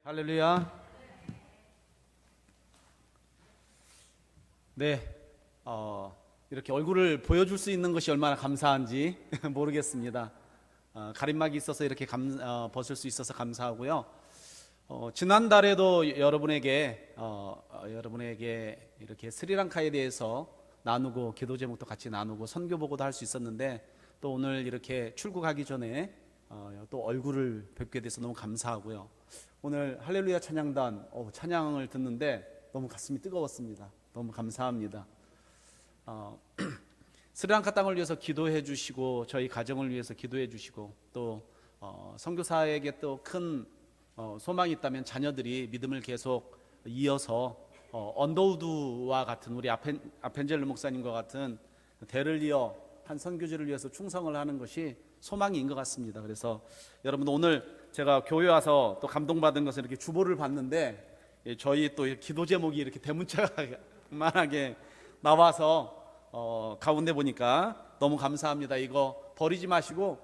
할렐루야. 네, 이렇게 얼굴을 보여줄 수 있는 것이 얼마나 감사한지 모르겠습니다. 가림막이 있어서 이렇게 벗을 수 있어서 감사하고요. 지난달에도 여러분에게 이렇게 스리랑카에 대해서 나누고 기도 제목도 같이 나누고 선교 보고도 할 수 있었는데, 또 오늘 이렇게 출국하기 전에 또 얼굴을 뵙게 돼서 너무 감사하고요. 오늘 할렐루야 찬양단 찬양을 듣는데 너무 가슴이 뜨거웠습니다. 너무 감사합니다. 스리랑카 땅을 위해서 기도해 주시고, 저희 가정을 위해서 기도해 주시고, 또 선교사에게 또 큰 소망이 있다면 자녀들이 믿음을 계속 이어서 언더우드와 같은 우리 아펜젤르 목사님과 같은 대를 이어 한 선교지를 위해서 충성을 하는 것이 소망인 것 같습니다. 그래서 여러분, 오늘 제가 교회 와서 또 감동받은 것은 이렇게 주보를 봤는데, 저희 또 기도 제목이 이렇게 대문짝만하게 나와서 가운데 보니까 너무 감사합니다. 이거 버리지 마시고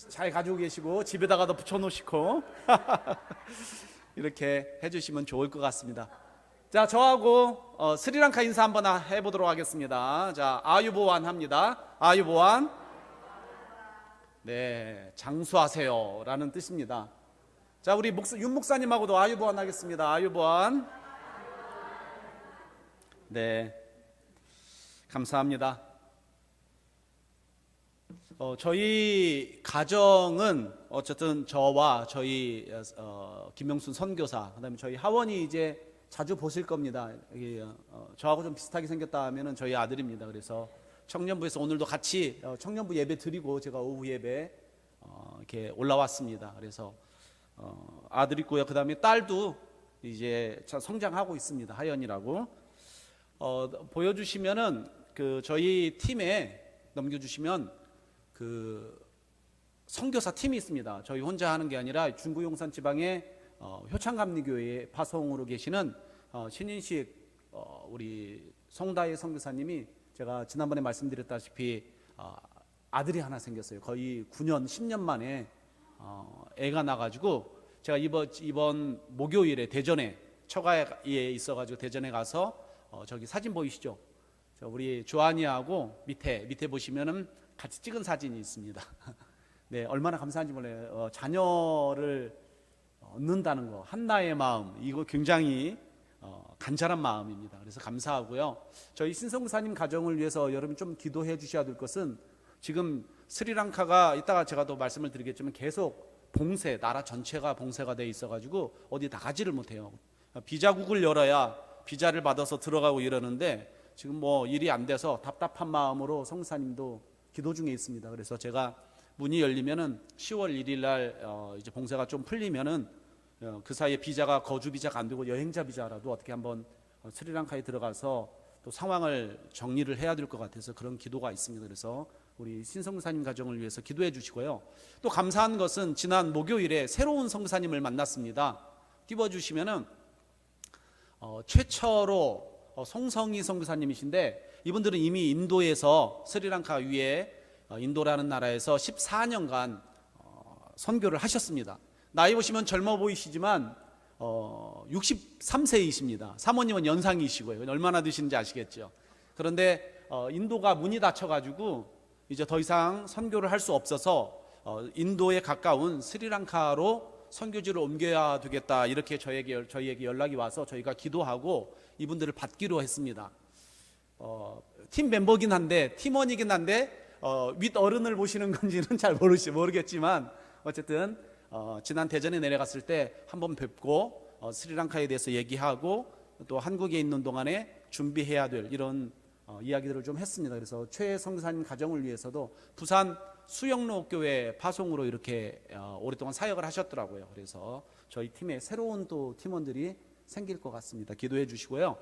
잘 가지고 계시고 집에다가도 붙여놓으시고 이렇게 해주시면 좋을 것 같습니다. 자, 저하고 스리랑카 인사 한번 해보도록 하겠습니다. 자, 아유보완 합니다. 아유보완. 네, 장수하세요 라는 뜻입니다. 자, 우리 윤 목사님하고도 아유보완 하겠습니다. 아유보완. 네, 감사합니다. 저희 가정은 어쨌든 저와 저희 김명순 선교사, 그다음에 저희 하원이 이제 자주 보실 겁니다. 저하고 좀 비슷하게 생겼다 하면은 저희 아들입니다. 그래서 청년부에서 오늘도 같이 청년부 예배 드리고 제가 오후 예배 이렇게 올라왔습니다. 그래서 아들 있고요. 그다음에 딸도 이제 성장하고 있습니다. 하연이라고. 보여주시면은 저희 팀에 넘겨주시면 선교사 팀이 있습니다. 저희 혼자 하는 게 아니라 중구 용산 지방의 효창감리교회에 파송으로 계시는 신인식 우리 송다혜 선교사님이, 제가 지난번에 말씀드렸다시피 아들이 하나 생겼어요. 거의 9년 10년 만에 애가 나가지고, 제가 이번 목요일에 대전에 처가에 있어가지고 대전에 가서 저기 사진 보이시죠? 우리 조한이하고 밑에 보시면은 같이 찍은 사진이 있습니다. 네, 얼마나 감사한지 몰라요. 자녀를 얻는다는 거, 한나의 마음, 이거 굉장히 간절한 마음입니다. 그래서 감사하고요. 저희 신성사님 가정을 위해서 여러분 좀 기도해 주셔야 될 것은, 지금 스리랑카가 이따가 제가 또 말씀을 드리겠지만 계속 봉쇄, 나라 전체가 봉쇄가 돼 있어가지고 어디 나가지를 못해요. 비자국을 열어야 비자를 받아서 들어가고 이러는데, 지금 뭐 일이 안 돼서 답답한 마음으로 성사님도 기도 중에 있습니다. 그래서 제가 문이 열리면은 10월 1일 날 이제 봉쇄가 좀 풀리면은 그 사이에 비자가 거주 비자가 안 되고 여행자 비자라도 어떻게 한번 스리랑카에 들어가서 또 상황을 정리를 해야 될 것 같아서 그런 기도가 있습니다. 그래서 우리 신성사님 가정을 위해서 기도해 주시고요. 또 감사한 것은 지난 목요일에 새로운 성사님을 만났습니다. 띄워주시면은 최초로 송성희 선교사님이신데, 이분들은 이미 인도에서 스리랑카 위에 인도라는 나라에서 14년간 선교를 하셨습니다. 나이 보시면 젊어 보이시지만 63세이십니다. 사모님은 연상이시고요. 얼마나 드시는지 아시겠죠. 그런데 인도가 문이 닫혀가지고 이제 더 이상 선교를 할 수 없어서 인도에 가까운 스리랑카로 선교지를 옮겨야 되겠다, 이렇게 저희에게 연락이 와서 저희가 기도하고 이분들을 받기로 했습니다. 팀 멤버긴 한데, 팀원이긴 한데 윗 어른을 보시는 건지는 잘 모르겠지만, 어쨌든 지난 대전에 내려갔을 때 한번 뵙고 스리랑카에 대해서 얘기하고 또 한국에 있는 동안에 준비해야 될 이런 이야기들을 좀 했습니다. 그래서 최 선교사님 가정을 위해서도 부산 수영로 교회 파송으로 이렇게 오랫동안 사역을 하셨더라고요. 그래서 저희 팀에 새로운 또 팀원들이 생길 것 같습니다. 기도해 주시고요.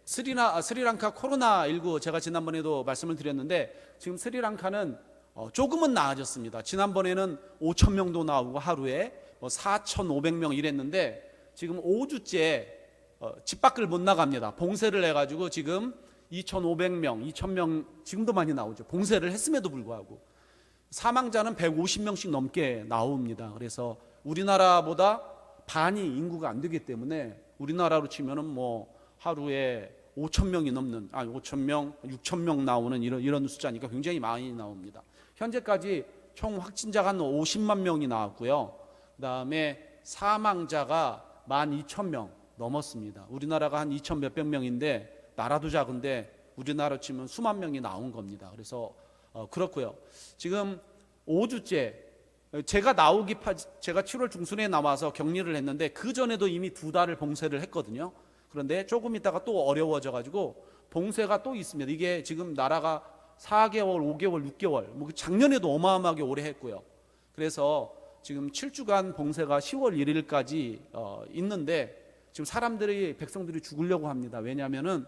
스리랑카 코로나19, 제가 지난번에도 말씀을 드렸는데, 지금 스리랑카는 조금은 나아졌습니다. 지난번에는 5,000명도 나오고 하루에 4,500명 이랬는데, 지금 5주째 집 밖을 못 나갑니다. 봉쇄를 해가지고 지금 2,500명, 2,000명 지금도 많이 나오죠. 봉쇄를 했음에도 불구하고 사망자는 150명씩 넘게 나옵니다. 그래서 우리나라보다 반이 인구가 안 되기 때문에 우리나라로 치면은 뭐 하루에 5,000명이 넘는 5,000명, 6,000명 나오는 이런 숫자니까 굉장히 많이 나옵니다. 현재까지 총 확진자가 한 50만 명이 나왔고요. 그다음에 사망자가 12,000명 넘었습니다. 우리나라가 한 2,000 몇백 명인데 나라도 작은데 우리나라 치면 수만 명이 나온 겁니다. 그래서 그렇고요. 지금 5주째 제가 7월 중순에 나와서 격리를 했는데 그 전에도 이미 2달을 봉쇄를 했거든요. 그런데 조금 있다가 또 어려워져 가지고 봉쇄가 또 있습니다. 이게 지금 나라가 4개월, 5개월, 6개월 뭐 작년에도 어마어마하게 오래 했고요. 그래서 지금 7주간 봉쇄가 10월 1일까지 있는데 지금 백성들이 죽으려고 합니다. 왜냐하면은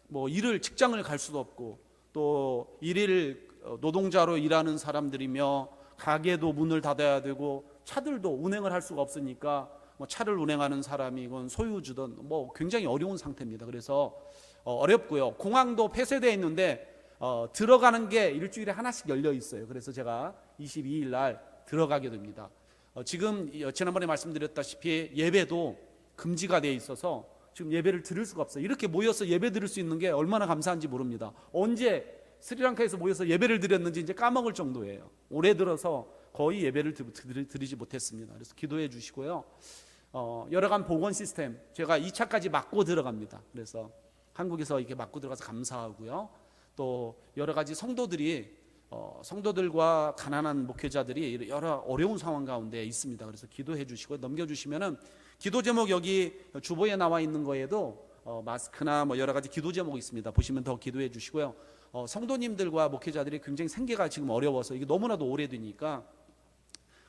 뭐 직장을 갈 수도 없고 또 일일 노동자로 일하는 사람들이며 가게도 문을 닫아야 되고 차들도 운행을 할 수가 없으니까 뭐 차를 운행하는 사람이 이건 소유주든 뭐 굉장히 어려운 상태입니다. 그래서 어렵고요. 공항도 폐쇄되어 있는데 들어가는 게 일주일에 하나씩 열려 있어요. 그래서 제가 22일 날 들어가게 됩니다. 지금 지난번에 말씀드렸다시피 예배도 금지가 되어 있어서 지금 예배를 드릴 수가 없어요. 이렇게 모여서 예배 드릴 수 있는 게 얼마나 감사한지 모릅니다. 언제 스리랑카에서 모여서 예배를 드렸는지 이제 까먹을 정도예요. 올해 들어서 거의 예배를 드리지 못했습니다. 그래서 기도해 주시고요. 여러간 보건 시스템 제가 2차까지 맞고 들어갑니다. 그래서 한국에서 이렇게 맞고 들어가서 감사하고요. 또 여러 가지 성도들과 가난한 목회자들이 여러 어려운 상황 가운데 있습니다. 그래서 기도해 주시고 넘겨주시면은 기도 제목 여기 주보에 나와 있는 거에도 마스크나 뭐 여러 가지 기도 제목이 있습니다. 보시면 더 기도해 주시고요. 성도님들과 목회자들이 굉장히 생계가 지금 어려워서 이게 너무나도 오래되니까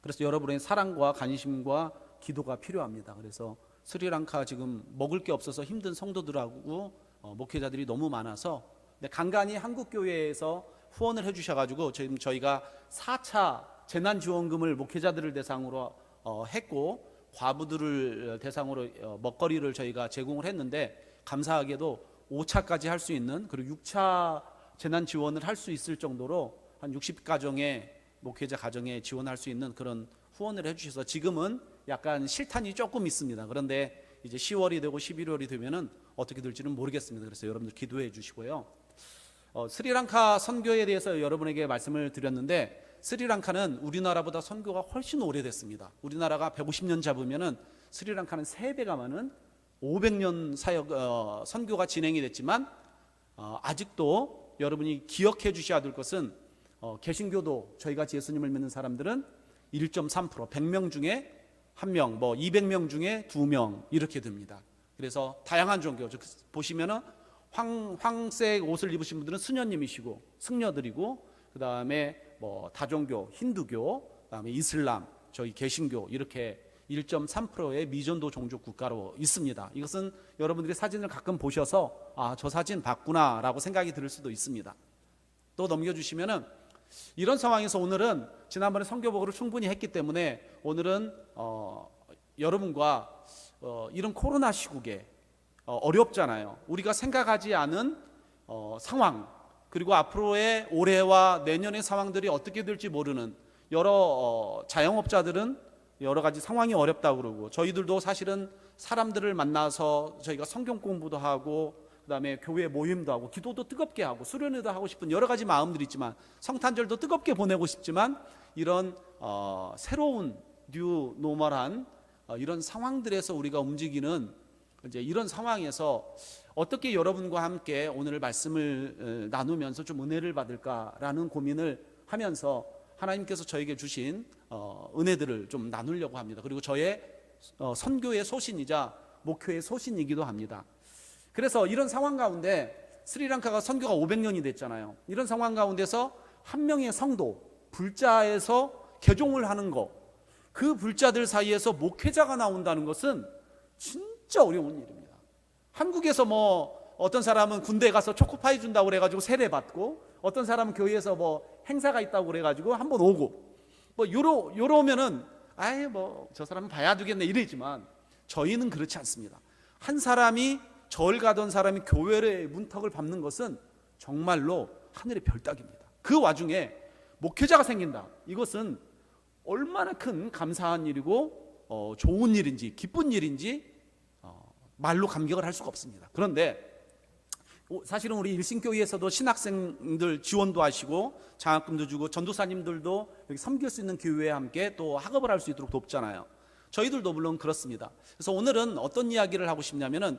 그래서 여러분의 사랑과 관심과 기도가 필요합니다. 그래서 스리랑카 지금 먹을 게 없어서 힘든 성도들하고 목회자들이 너무 많아서 간간히 한국교회에서 후원을 해주셔가지고 지금 저희가 4차 재난지원금을 목회자들을 대상으로 했고 과부들을 대상으로 먹거리를 저희가 제공을 했는데 감사하게도 5차까지 할 수 있는 그리고 6차 재난 지원을 할 수 있을 정도로 한 60가정의 목회자 가정에 지원할 수 있는 그런 후원을 해주셔서 지금은 약간 실탄이 조금 있습니다. 그런데 이제 10월이 되고 11월이 되면은 어떻게 될지는 모르겠습니다. 그래서 여러분들 기도해 주시고요. 스리랑카 선교에 대해서 여러분에게 말씀을 드렸는데 스리랑카는 우리나라보다 선교가 훨씬 오래됐습니다. 우리나라가 150년 잡으면은 스리랑카는 3배가 많은 500년 선교가 진행이 됐지만 아직도 여러분이 기억해 주셔야 될 것은 개신교도 저희같이 예수님을 믿는 사람들은 1.3% 100명 중에 1명, 뭐 200명 중에 2명 이렇게 됩니다. 그래서 다양한 종교 보시면은 황색 옷을 입으신 분들은 수녀님이시고 승려들이고 그 다음에 뭐 다종교, 힌두교, 그다음에 이슬람, 저희 개신교 이렇게 1.3%의 미전도 종족 국가로 있습니다. 이것은 여러분들이 사진을 가끔 보셔서 저 사진 봤구나라고 생각이 들 수도 있습니다. 또 넘겨주시면은 이런 상황에서 오늘은 지난번에 선교복으로 충분히 했기 때문에 오늘은 여러분과 이런 코로나 시국에 어렵잖아요. 우리가 생각하지 않은 상황 그리고 앞으로의 올해와 내년의 상황들이 어떻게 될지 모르는 여러 자영업자들은 여러 가지 상황이 어렵다고 그러고 저희들도 사실은 사람들을 만나서 저희가 성경 공부도 하고 그다음에 교회 모임도 하고 기도도 뜨겁게 하고 수련회도 하고 싶은 여러 가지 마음들이 있지만 성탄절도 뜨겁게 보내고 싶지만 이런 새로운 뉴 노멀한 이런 상황들에서 우리가 움직이는 이제 이런 상황에서 어떻게 여러분과 함께 오늘 말씀을 나누면서 좀 은혜를 받을까라는 고민을 하면서 하나님께서 저에게 주신 은혜들을 좀 나누려고 합니다. 그리고 저의 선교의 소신이자 목회의 소신이기도 합니다. 그래서 이런 상황 가운데 스리랑카가 선교가 500년이 됐잖아요. 이런 상황 가운데서 한 명의 성도 불자에서 개종을 하는 거, 그 불자들 사이에서 목회자가 나온다는 것은 진짜 어려운 일입니다. 한국에서 뭐 어떤 사람은 군대에 가서 초코파이 준다고 그래가지고 세례 받고 어떤 사람은 교회에서 뭐 행사가 있다고 그래가지고 한번 오고 뭐 요러면은 뭐 저 사람은 봐야 되겠네 이러지만 저희는 그렇지 않습니다. 한 사람이 절 가던 사람이 교회의 문턱을 밟는 것은 정말로 하늘의 별따기입니다. 그 와중에 목회자가 생긴다. 이것은 얼마나 큰 감사한 일이고 좋은 일인지 기쁜 일인지 말로 감격을 할 수가 없습니다. 그런데 사실은 우리 일신교회에서도 신학생들 지원도 하시고 장학금도 주고 전도사님들도 여기 섬길 수 있는 교회와 함께 또 학업을 할 수 있도록 돕잖아요. 저희들도 물론 그렇습니다. 그래서 오늘은 어떤 이야기를 하고 싶냐면은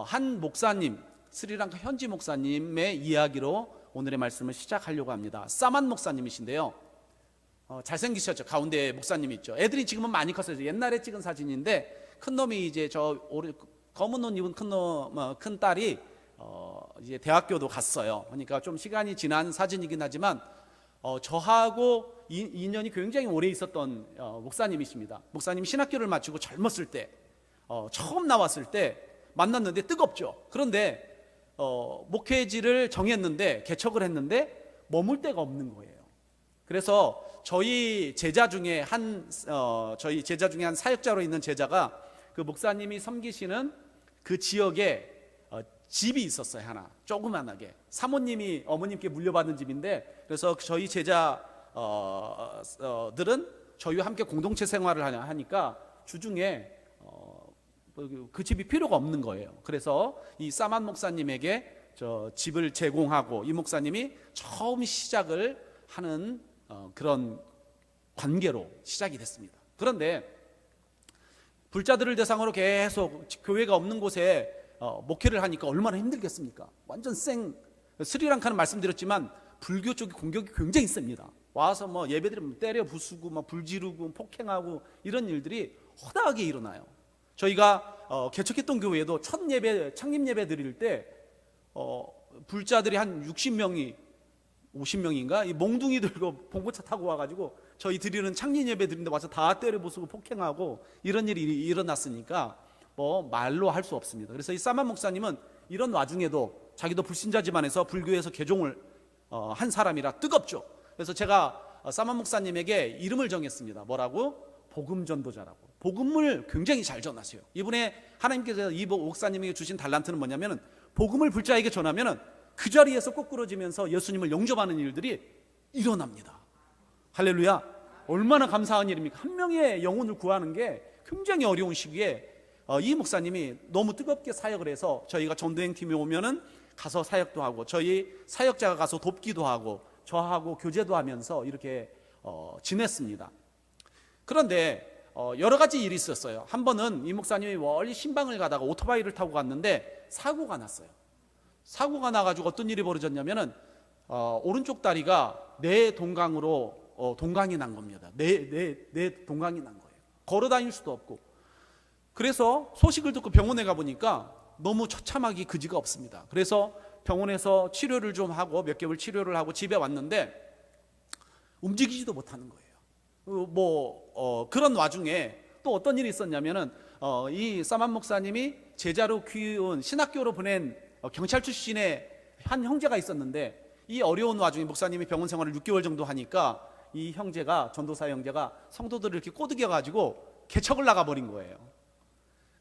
한 목사님, 스리랑카 현지 목사님의 이야기로 오늘의 말씀을 시작하려고 합니다. 사만 목사님이신데요. 잘생기셨죠. 가운데 목사님이 있죠. 애들이 지금은 많이 컸어요. 옛날에 찍은 사진인데 큰 놈이 이제 검은 옷 입은 큰 딸이 이제 대학교도 갔어요. 그러니까 좀 시간이 지난 사진이긴 하지만 저하고 인연이 굉장히 오래 있었던 목사님이십니다. 목사님이 신학교를 마치고 젊었을 때 처음 나왔을 때 만났는데 뜨겁죠. 그런데 목회지를 정했는데 개척을 했는데 머물 데가 없는 거예요. 그래서 저희 제자 중에 한 사역자로 있는 제자가 그 목사님이 섬기시는 그 지역에 집이 있었어요. 하나 조그만하게 사모님이 어머님께 물려받은 집인데, 그래서 저희 제자들은 저희와 함께 공동체 생활을 하니까 주중에 그 집이 필요가 없는 거예요. 그래서 이 사만 목사님에게 저 집을 제공하고 이 목사님이 처음 시작을 하는 그런 관계로 시작이 됐습니다. 그런데 불자들을 대상으로 계속 교회가 없는 곳에 목회를 하니까 얼마나 힘들겠습니까? 완전 스리랑카는 말씀드렸지만 불교 쪽의 공격이 굉장히 셉니다. 와서 뭐 예배드리면 때려 부수고 막 불 지르고 폭행하고 이런 일들이 허다하게 일어나요. 저희가 개척했던 교회에도 첫 예배, 창립 예배 드릴 때 불자들이 한 60명이 50명인가 이 몽둥이 들고 봉고차 타고 와가지고 저희 드리는 창립 예배 드리는데 와서 다 때려 부수고 폭행하고 이런 일이 일어났으니까 뭐 말로 할 수 없습니다. 그래서 이 사만 목사님은 이런 와중에도 자기도 불신자 집안에서 불교에서 개종을 한 사람이라 뜨겁죠. 그래서 제가 사만 목사님에게 이름을 정했습니다. 뭐라고? 복음 전도자라고. 복음을 굉장히 잘 전하세요. 이분의 하나님께서 이 목사님에게 주신 달란트는 뭐냐면은 복음을 불자에게 전하면은 그 자리에서 꼬꾸러지면서 예수님을 영접하는 일들이 일어납니다. 할렐루야. 얼마나 감사한 일입니까? 한 명의 영혼을 구하는 게 굉장히 어려운 시기에 이 목사님이 너무 뜨겁게 사역을 해서 저희가 전도행팀이 오면은 가서 사역도 하고 저희 사역자가 가서 돕기도 하고 저하고 교제도 하면서 이렇게 지냈습니다. 그런데 여러 가지 일이 있었어요. 한 번은 이 목사님이 멀리 신방을 가다가 오토바이를 타고 갔는데 사고가 났어요. 사고가 나가지고 어떤 일이 벌어졌냐면은 오른쪽 다리가 내 동강으로 동강이 난 겁니다. 내 동강이 난 거예요. 걸어 다닐 수도 없고. 그래서 소식을 듣고 병원에 가보니까 너무 처참하기 그지가 없습니다. 그래서 병원에서 치료를 좀 하고 몇 개월 치료를 하고 집에 왔는데 움직이지도 못하는 거예요. 그런 와중에 또 어떤 일이 있었냐면은 이 사만 목사님이 제자로 키운 신학교로 보낸 경찰 출신의 한 형제가 있었는데 이 어려운 와중에 목사님이 병원 생활을 6개월 정도 하니까 이 형제가 전도사 형제가 성도들을 이렇게 꼬드겨 가지고 개척을 나가버린 거예요.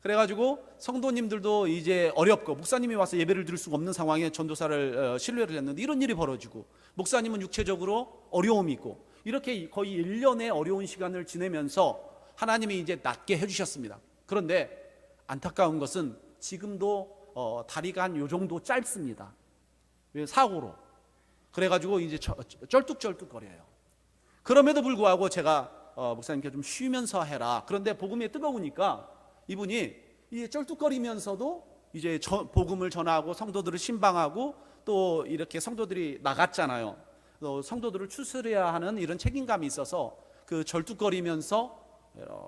그래가지고 성도님들도 이제 어렵고 목사님이 와서 예배를 드릴 수가 없는 상황에 전도사를 신뢰를 했는데 이런 일이 벌어지고 목사님은 육체적으로 어려움이 있고 이렇게 거의 1년의 어려운 시간을 지내면서 하나님이 이제 낫게 해주셨습니다. 그런데 안타까운 것은 지금도 다리가 한 요 정도 짧습니다. 사고로. 그래가지고 이제 쩔뚝쩔뚝거려요. 그럼에도 불구하고 제가 목사님께 좀 쉬면서 해라. 그런데 복음이 뜨거우니까 이분이 이 쩔뚝거리면서도 이제 복음을 전하고 성도들을 신방하고 또 이렇게 성도들이 나갔잖아요. 또 성도들을 추스려야 하는 이런 책임감이 있어서 그 절뚝거리면서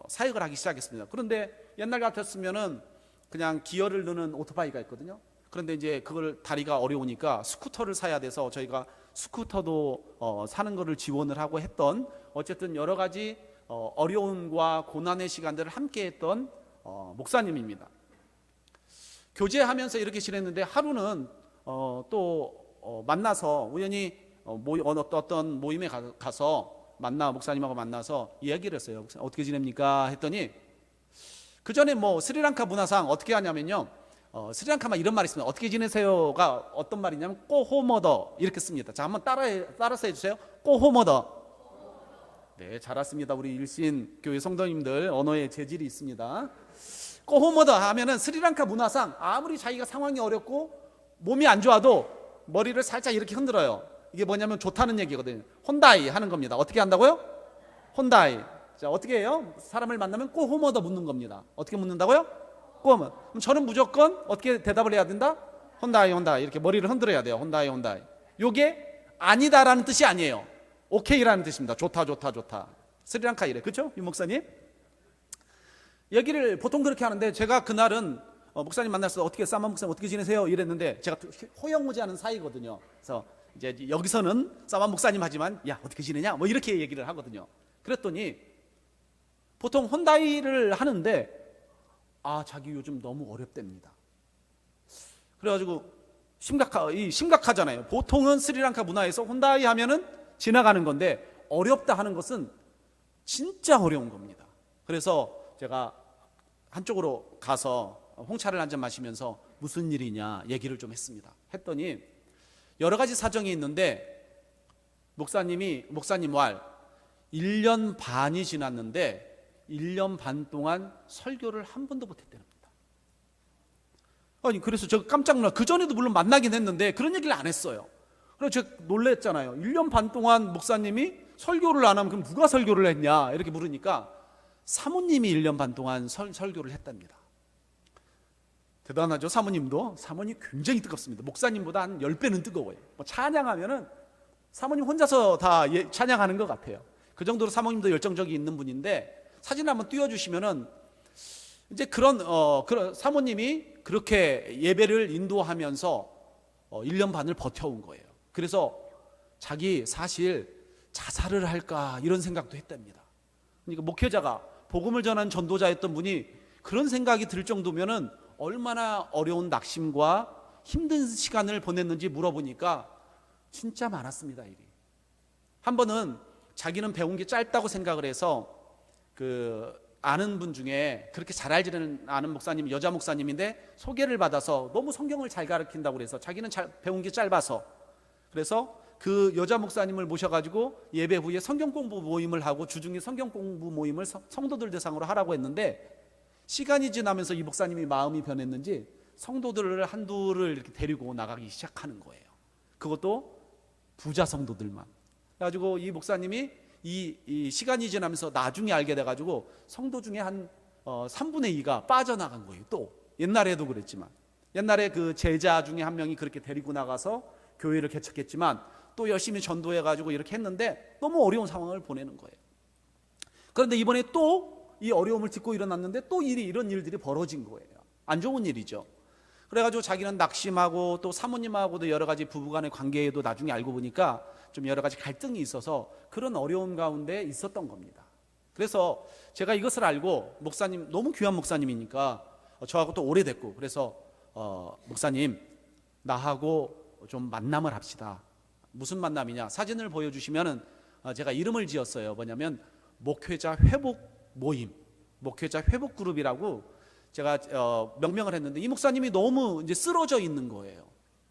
사역을 하기 시작했습니다. 그런데 옛날 같았으면은 그냥 기어를 넣는 오토바이가 있거든요. 그런데 이제 그걸 다리가 어려우니까 스쿠터를 사야 돼서 저희가 스쿠터도 사는 거를 지원을 하고 했던 어쨌든 여러 가지 어려움과 고난의 시간들을 함께 했던 목사님입니다. 교제하면서 이렇게 지냈는데 하루는 또 만나서 우연히 어떤 모임에 가서 목사님하고 만나서 이야기를 했어요. 어떻게 지냅니까? 했더니 그 전에 스리랑카 문화상 어떻게 하냐면요, 스리랑카만 이런 말이 있습니다. 어떻게 지내세요가 어떤 말이냐면 꼬호머더 이렇게 씁니다. 자, 한번 따라서 해주세요. 꼬호머더. 네, 잘 왔습니다. 우리 일신 교회 성도님들 언어에 재질이 있습니다. 꼬호머더 하면은 스리랑카 문화상 아무리 자기가 상황이 어렵고 몸이 안 좋아도 머리를 살짝 이렇게 흔들어요. 이게 뭐냐면 좋다는 얘기거든요. 혼다이 하는 겁니다. 어떻게 한다고요? 혼다이. 자, 어떻게 해요? 사람을 만나면 꼬호머더 묻는 겁니다. 어떻게 묻는다고요? 꼬호머더. 그럼 저는 무조건 어떻게 대답을 해야 된다? 혼다이 혼다이 이렇게 머리를 흔들어야 돼요. 혼다이 혼다이. 요게 아니다라는 뜻이 아니에요. 오케이라는 뜻입니다. 좋다 좋다 좋다. 스리랑카 이래. 그렇죠? 유 목사님? 얘기를 보통 그렇게 하는데 제가 그날은 목사님 만나서 어떻게 사마 목사님 어떻게 지내세요? 이랬는데 제가 호영무지하는 사이거든요. 그래서 이제 여기서는 사마 목사님 하지만 야 어떻게 지내냐? 뭐 이렇게 얘기를 하거든요. 그랬더니 보통 혼다이를 하는데 자기 요즘 너무 어렵답니다. 그래가지고 심각하잖아요. 보통은 스리랑카 문화에서 혼다이 하면은 지나가는 건데 어렵다 하는 것은 진짜 어려운 겁니다. 그래서 제가 한쪽으로 가서 홍차를 한 잔 마시면서 무슨 일이냐 얘기를 좀 했습니다. 했더니 여러 가지 사정이 있는데 목사님 말 1년 반이 지났는데 1년 반 동안 설교를 한 번도 못했답니다. 아니 그래서 제가 깜짝 놀라. 그 전에도 물론 만나긴 했는데 그런 얘기를 안 했어요. 그래서 제가 놀랬잖아요. 1년 반 동안 목사님이 설교를 안 하면 그럼 누가 설교를 했냐 이렇게 물으니까 사모님이 1년 반 동안 설교를 했답니다. 대단하죠. 사모님 굉장히 뜨겁습니다. 목사님보다 한 10배는 뜨거워요. 찬양하면은 사모님 혼자서 다 찬양하는 것 같아요. 그 정도로 사모님도 열정적이 있는 분인데 사진 한번 띄워주시면은 이제 그런 사모님이 그렇게 예배를 인도하면서 1년 반을 버텨온 거예요. 그래서 자기 사실 자살을 할까 이런 생각도 했답니다. 그러니까 목회자가 복음을 전한 전도자였던 분이 그런 생각이 들 정도면은 얼마나 어려운 낙심과 힘든 시간을 보냈는지 물어보니까 진짜 많았습니다. 일이. 한 번은 자기는 배운 게 짧다고 생각을 해서 아는 분 중에 그렇게 잘 알지는 않은 목사님, 여자 목사님인데 소개를 받아서 너무 성경을 잘 가르친다고 그래서 자기는 배운 게 짧아서 그래서 그 여자 목사님을 모셔가지고 예배 후에 성경 공부 모임을 하고 주중에 성경 공부 모임을 성도들 대상으로 하라고 했는데 시간이 지나면서 이 목사님이 마음이 변했는지 성도들을 한두를 이렇게 데리고 나가기 시작하는 거예요. 그것도 부자 성도들만. 그래가지고 이 목사님이 이 시간이 지나면서 나중에 알게 돼가지고 성도 중에 한 3분의 2가 빠져나간 거예요. 또 옛날에도 그랬지만 옛날에 그 제자 중에 한 명이 그렇게 데리고 나가서 교회를 개척했지만 또 열심히 전도해가지고 이렇게 했는데 너무 어려운 상황을 보내는 거예요. 그런데 이번에 또 이 어려움을 딛고 일어났는데 또 이런 일들이 벌어진 거예요. 안 좋은 일이죠. 그래가지고 자기는 낙심하고 또 사모님하고도 여러 가지 부부간의 관계에도 나중에 알고 보니까 좀 여러 가지 갈등이 있어서 그런 어려움 가운데 있었던 겁니다. 그래서 제가 이것을 알고 목사님 너무 귀한 목사님이니까 저하고 또 오래됐고 그래서 목사님 나하고 좀 만남을 합시다. 무슨 만남이냐? 사진을 보여주시면은 제가 이름을 지었어요. 뭐냐면 목회자 회복 모임, 목회자 회복 그룹이라고 제가 명명을 했는데 이 목사님이 너무 이제 쓰러져 있는 거예요.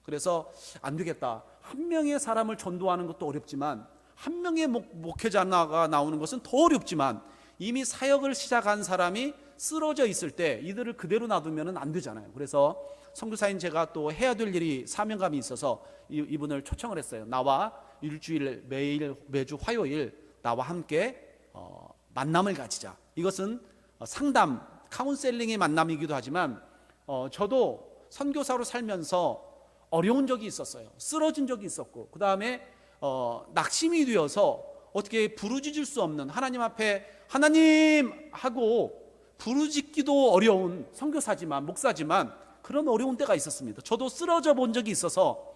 그래서 안 되겠다. 한 명의 사람을 전도하는 것도 어렵지만 한 명의 목회자가 나오는 것은 더 어렵지만 이미 사역을 시작한 사람이 쓰러져 있을 때 이들을 그대로 놔두면 안 되잖아요. 그래서 선교사인 제가 또 해야 될 일이 사명감이 있어서 이분을 초청을 했어요. 나와 일주일 매주 화요일 나와 함께 만남을 가지자. 이것은 상담, 카운셀링의 만남이기도 하지만 저도 선교사로 살면서 어려운 적이 있었어요. 쓰러진 적이 있었고 그 다음에 낙심이 되어서 어떻게 부르짖을 수 없는 하나님 앞에 하나님 하고 부르짖기도 어려운 선교사지만 목사지만 그런 어려운 때가 있었습니다. 저도 쓰러져 본 적이 있어서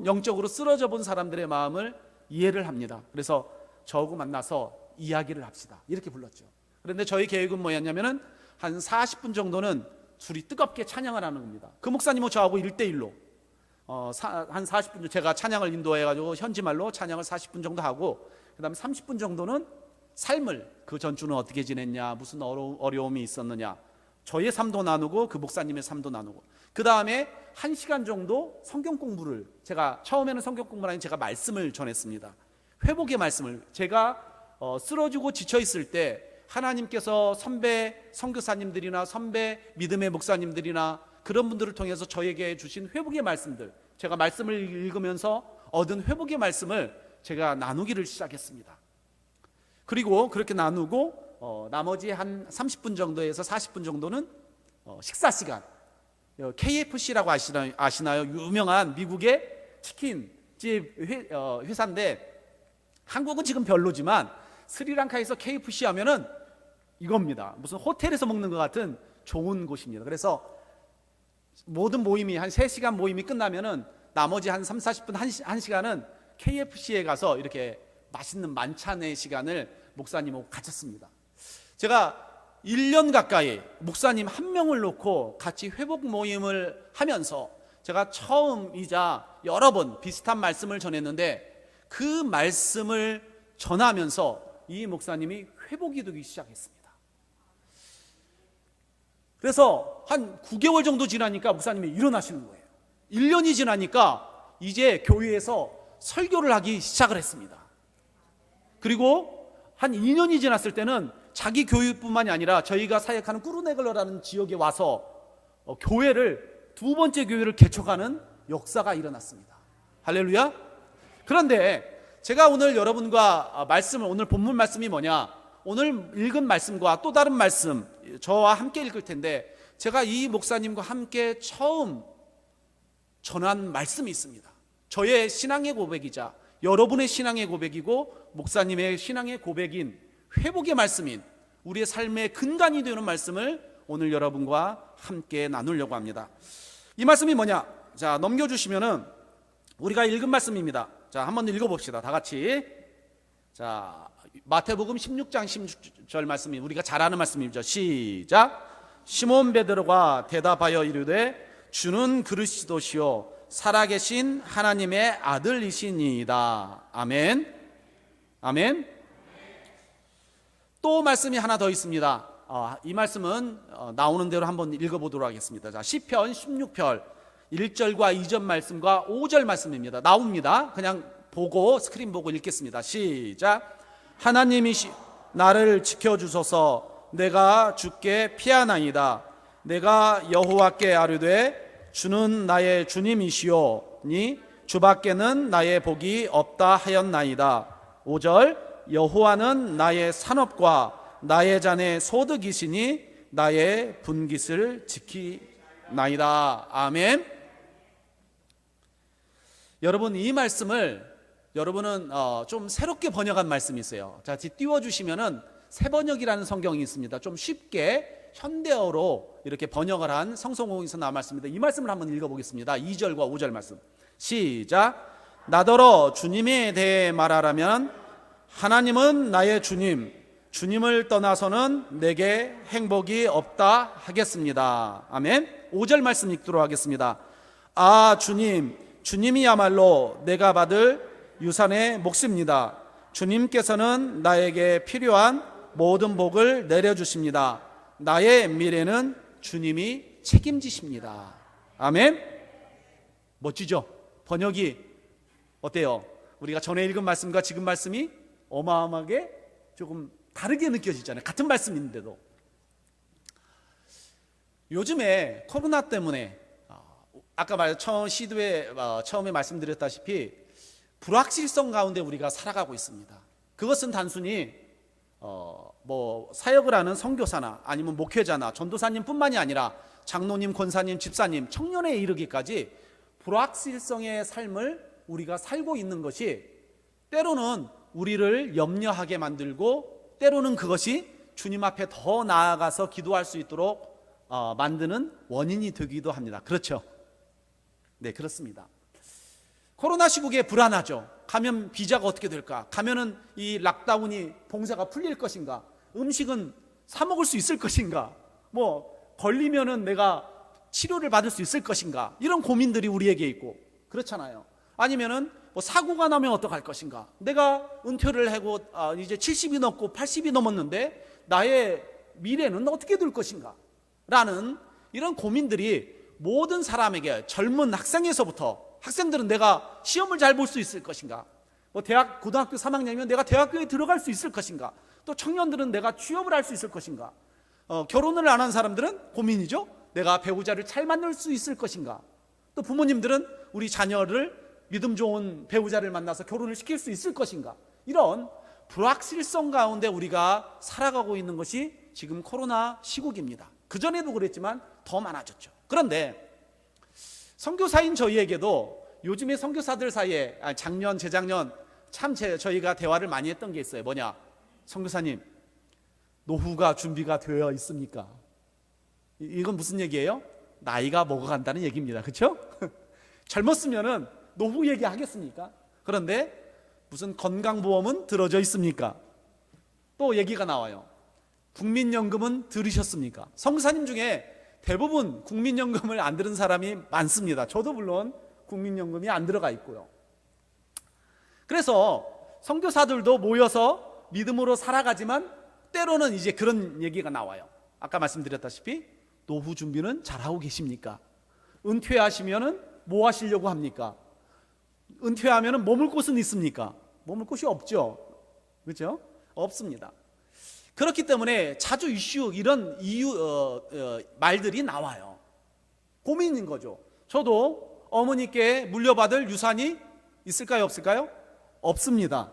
영적으로 쓰러져 본 사람들의 마음을 이해를 합니다. 그래서 저하고 만나서 이야기를 합시다. 이렇게 불렀죠. 그런데 저희 계획은 뭐였냐면은 한 40분 정도는 둘이 뜨겁게 찬양을 하는 겁니다. 그 목사님은 저하고 1대1로 한 40분 제가 찬양을 인도해가지고 현지말로 찬양을 40분 정도 하고 그 다음에 30분 정도는 삶을 그 전주는 어떻게 지냈냐 무슨 어려움이 있었느냐 저의 삶도 나누고 그 목사님의 삶도 나누고, 그 다음에 1시간 정도 성경 공부를, 제가 처음에는 성경 공부를 아닌 제가 말씀을 전했습니다. 회복의 말씀을. 제가 쓰러지고 지쳐 있을 때 하나님께서 선배 선교사님들이나 선배 믿음의 목사님들이나 그런 분들을 통해서 저에게 주신 회복의 말씀들, 제가 말씀을 읽으면서 얻은 회복의 말씀을 제가 나누기를 시작했습니다. 그리고 그렇게 나누고 나머지 한 30분 정도에서 40분 정도는 식사 시간, KFC라고 아시나요? 유명한 미국의 치킨집 회사인데, 한국은 지금 별로지만 스리랑카에서 KFC 하면은 이겁니다. 무슨 호텔에서 먹는 것 같은 좋은 곳입니다. 그래서 모든 모임이 한 3시간 모임이 끝나면은 나머지 한 3, 40분, 1시간은 KFC에 가서 이렇게 맛있는 만찬의 시간을 목사님하고 가졌습니다. 제가 1년 가까이 목사님 한 명을 놓고 같이 회복 모임을 하면서 제가 처음이자 여러 번 비슷한 말씀을 전했는데, 그 말씀을 전하면서 이 목사님이 회복이 되기 시작했습니다. 그래서 한 9개월 정도 지나니까 목사님이 일어나시는 거예요. 1년이 지나니까 이제 교회에서 설교를 하기 시작을 했습니다. 그리고 한 2년이 지났을 때는 자기 교회뿐만이 아니라 저희가 사역하는 꾸르네글러라는 지역에 와서 교회를, 2번째 교회를 개척하는 역사가 일어났습니다. 할렐루야. 그런데 제가 오늘 여러분과 오늘 본문 말씀이 뭐냐, 오늘 읽은 말씀과 또 다른 말씀 저와 함께 읽을 텐데, 제가 이 목사님과 함께 처음 전한 말씀이 있습니다. 저의 신앙의 고백이자 여러분의 신앙의 고백이고 목사님의 신앙의 고백인 회복의 말씀인 우리의 삶의 근간이 되는 말씀을 오늘 여러분과 함께 나누려고 합니다. 이 말씀이 뭐냐? 자, 넘겨주시면은 우리가 읽은 말씀입니다. 자, 한번 읽어봅시다. 다 같이. 자, 마태복음 16장 16절 말씀이 우리가 잘 아는 말씀이죠. 시작. 시몬 베드로가 대답하여 이르되 주는 그리스도시요 살아계신 하나님의 아들이시니이다. 아멘. 아멘. 또 말씀이 하나 더 있습니다. 이 말씀은 나오는 대로 한번 읽어보도록 하겠습니다. 자, 시편 16편 1절과 2절 말씀과 5절 말씀입니다. 나옵니다. 그냥 보고 스크린 보고 읽겠습니다. 시작. 하나님이 나를 지켜주소서. 내가 주께 피하나이다. 내가 여호와께 아뢰되 주는 나의 주님이시오니 주밖에는 나의 복이 없다 하였나이다. 5절. 여호와는 나의 산업과 나의 잔의 소득이시니 나의 분깃을 지키나이다. 아멘. 여러분, 이 말씀을 여러분은 좀 새롭게 번역한 말씀이 있어요. 자, 띄워주시면은 새번역이라는 성경이 있습니다. 좀 쉽게 현대어로 이렇게 번역을 한 성성공에서 나온 말씀입니다. 이 말씀을 한번 읽어보겠습니다. 2절과 5절 말씀. 시작. 나더러 주님에 대해 말하라면 하나님은 나의 주님, 주님을 떠나서는 내게 행복이 없다 하겠습니다. 아멘. 5절 말씀 읽도록 하겠습니다. 아 주님, 주님이야말로 내가 받을 유산의 몫입니다. 주님께서는 나에게 필요한 모든 복을 내려주십니다. 나의 미래는 주님이 책임지십니다. 아멘. 멋지죠? 번역이 어때요? 우리가 전에 읽은 말씀과 지금 말씀이 어마어마하게 조금 다르게 느껴지잖아요. 같은 말씀인데도. 요즘에 코로나 때문에 아까 처음에 말씀드렸다시피 불확실성 가운데 우리가 살아가고 있습니다. 그것은 단순히 사역을 하는 선교사나 아니면 목회자나 전도사님뿐만이 아니라 장로님, 권사님, 집사님, 청년에 이르기까지 불확실성의 삶을 우리가 살고 있는 것이 때로는 우리를 염려하게 만들고, 때로는 그것이 주님 앞에 더 나아가서 기도할 수 있도록 만드는 원인이 되기도 합니다. 그렇죠? 네, 그렇습니다. 코로나 시국에 불안하죠. 가면 비자가 어떻게 될까? 가면은 이 락다운이 봉쇄가 풀릴 것인가? 음식은 사 먹을 수 있을 것인가? 걸리면은 내가 치료를 받을 수 있을 것인가? 이런 고민들이 우리에게 있고, 그렇잖아요. 아니면은 사고가 나면 어떡할 것인가? 내가 은퇴를 하고 이제 70이 넘고 80이 넘었는데 나의 미래는 어떻게 될 것인가? 라는 이런 고민들이 모든 사람에게, 젊은 학생에서부터, 학생들은 내가 시험을 잘 볼 수 있을 것인가, 뭐 고등학교 3학년이면 내가 대학교에 들어갈 수 있을 것인가, 또 청년들은 내가 취업을 할 수 있을 것인가, 결혼을 안 한 사람들은 고민이죠. 내가 배우자를 잘 만날 수 있을 것인가, 또 부모님들은 우리 자녀를 믿음 좋은 배우자를 만나서 결혼을 시킬 수 있을 것인가, 이런 불확실성 가운데 우리가 살아가고 있는 것이 지금 코로나 시국입니다. 그전에도 그랬지만 더 많아졌죠. 그런데 선교사인 저희에게도 요즘에 선교사들 사이에 작년, 재작년 참 저희가 대화를 많이 했던 게 있어요. 뭐냐? 선교사님, 노후가 준비가 되어 있습니까? 이건 무슨 얘기예요? 나이가 먹어간다는 얘기입니다. 그렇죠? 젊었으면은 노후 얘기 하겠습니까? 그런데 무슨 건강보험은 들어져 있습니까? 또 얘기가 나와요. 국민연금은 들으셨습니까? 선교사님 중에 대부분 국민연금을 안 들은 사람이 많습니다. 저도 물론 국민연금이 안 들어가 있고요. 그래서 선교사들도 모여서 믿음으로 살아가지만 때로는 이제 그런 얘기가 나와요. 아까 말씀드렸다시피 노후 준비는 잘하고 계십니까? 은퇴하시면은 뭐 하시려고 합니까? 은퇴하면은 머물 곳은 있습니까? 머물 곳이 없죠. 그렇죠? 없습니다. 그렇기 때문에 자주 이런 말들이 나와요. 고민인 거죠. 저도 어머니께 물려받을 유산이 있을까요? 없을까요? 없습니다.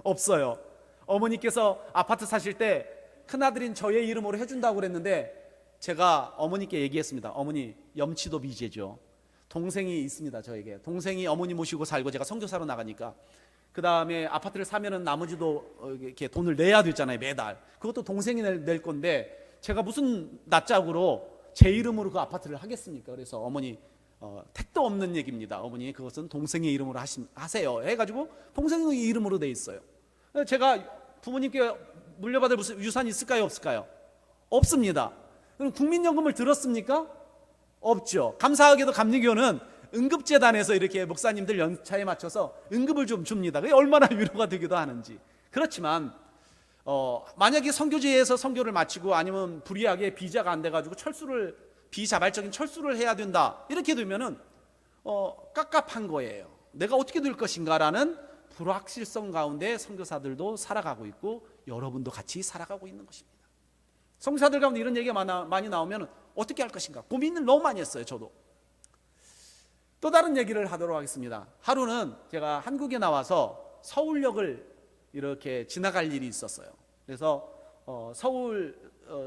없어요. 어머니께서 아파트 사실 때 큰아들인 저의 이름으로 해준다고 그랬는데 제가 어머니께 얘기했습니다. 어머니, 염치도 미제죠. 동생이 있습니다. 저에게 동생이 어머니 모시고 살고 제가 선교사로 나가니까 그 다음에 아파트를 사면은 나머지도 이렇게 돈을 내야 되잖아요. 매달. 그것도 동생이 낼 건데 제가 무슨 낯짝으로 제 이름으로 그 아파트를 하겠습니까? 그래서 어머니, 택도 없는 얘기입니다. 어머니, 그것은 동생의 이름으로 하세요 해가지고 동생의 이름으로 돼 있어요. 제가 부모님께 물려받을 무슨 유산이 있을까요? 없을까요? 없습니다. 그럼 국민연금을 들었습니까? 없죠. 감사하게도 감리교는 응급재단에서 이렇게 목사님들 연차에 맞춰서 응급을 좀 줍니다. 그게 얼마나 위로가 되기도 하는지. 그렇지만 만약에 선교지에서 선교를 마치고 아니면 불이하게 비자가 안 돼가지고 비자발적인 철수를 해야 된다, 이렇게 되면은 깝깝한 거예요. 내가 어떻게 될 것인가라는 불확실성 가운데 선교사들도 살아가고 있고 여러분도 같이 살아가고 있는 것입니다. 선교사들 가운데 이런 얘기가 많이 나오면 어떻게 할 것인가 고민을 너무 많이 했어요. 저도. 또 다른 얘기를 하도록 하겠습니다. 하루는 제가 한국에 나와서 서울역을 이렇게 지나갈 일이 있었어요. 그래서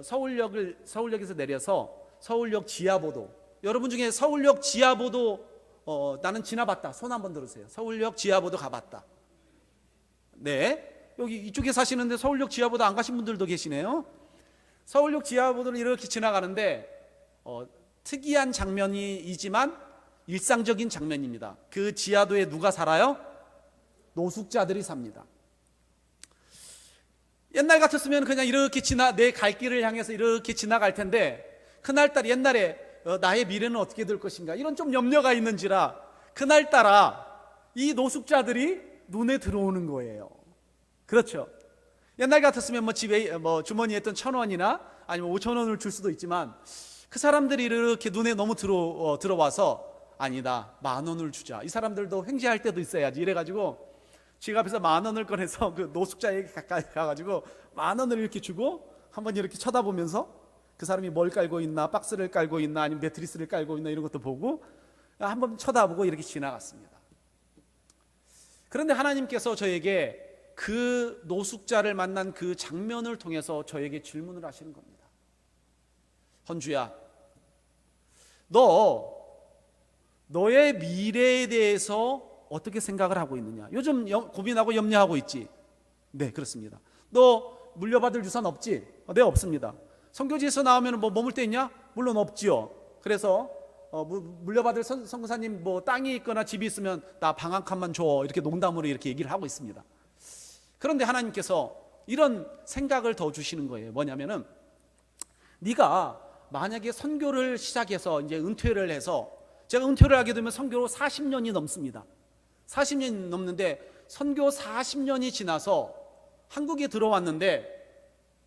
서울역에서 내려서 서울역 지하보도, 여러분 중에 서울역 지하보도 나는 지나봤다, 손 한번 들으세요. 서울역 지하보도 가봤다. 네, 여기 이쪽에 사시는데 서울역 지하보도 안 가신 분들도 계시네요. 서울역 지하보도를 이렇게 지나가는데 특이한 장면이지만 일상적인 장면입니다. 그 지하도에 누가 살아요? 노숙자들이 삽니다. 옛날 같았으면 그냥 이렇게 내 갈 길을 향해서 이렇게 지나갈 텐데, 그날따라 옛날에 나의 미래는 어떻게 될 것인가 이런 좀 염려가 있는지라 그날따라 이 노숙자들이 눈에 들어오는 거예요. 그렇죠. 옛날 같았으면 집에 주머니에 있던 1,000원이나 아니면 5,000원을 줄 수도 있지만 그 사람들이 이렇게 눈에 너무 들어와서 아니다, 10,000원을 주자. 이 사람들도 횡재할 때도 있어야지. 이래가지고 지갑에서 10,000원을 꺼내서 그 노숙자에게 가까이 가가지고 10,000원을 이렇게 주고 한번 이렇게 쳐다보면서 그 사람이 뭘 깔고 있나, 박스를 깔고 있나, 아니면 매트리스를 깔고 있나 이런 것도 보고 한번 쳐다보고 이렇게 지나갔습니다. 그런데 하나님께서 저에게 그 노숙자를 만난 그 장면을 통해서 저에게 질문을 하시는 겁니다. 헌주야, 너의 미래에 대해서 어떻게 생각을 하고 있느냐? 요즘 고민하고 염려하고 있지? 네, 그렇습니다. 너 물려받을 유산 없지? 네, 없습니다. 선교지에서 나오면 머물 데 있냐? 물론 없지요. 그래서 물려받을 선교사님 땅이 있거나 집이 있으면 나 방 한 칸만 줘, 이렇게 농담으로 이렇게 얘기를 하고 있습니다. 그런데 하나님께서 이런 생각을 더 주시는 거예요. 뭐냐면은 네가 만약에 선교를 시작해서 이제 은퇴를 해서, 제가 은퇴를 하게 되면 선교로 40년이 넘습니다. 40년이 넘는데 선교 40년이 지나서 한국에 들어왔는데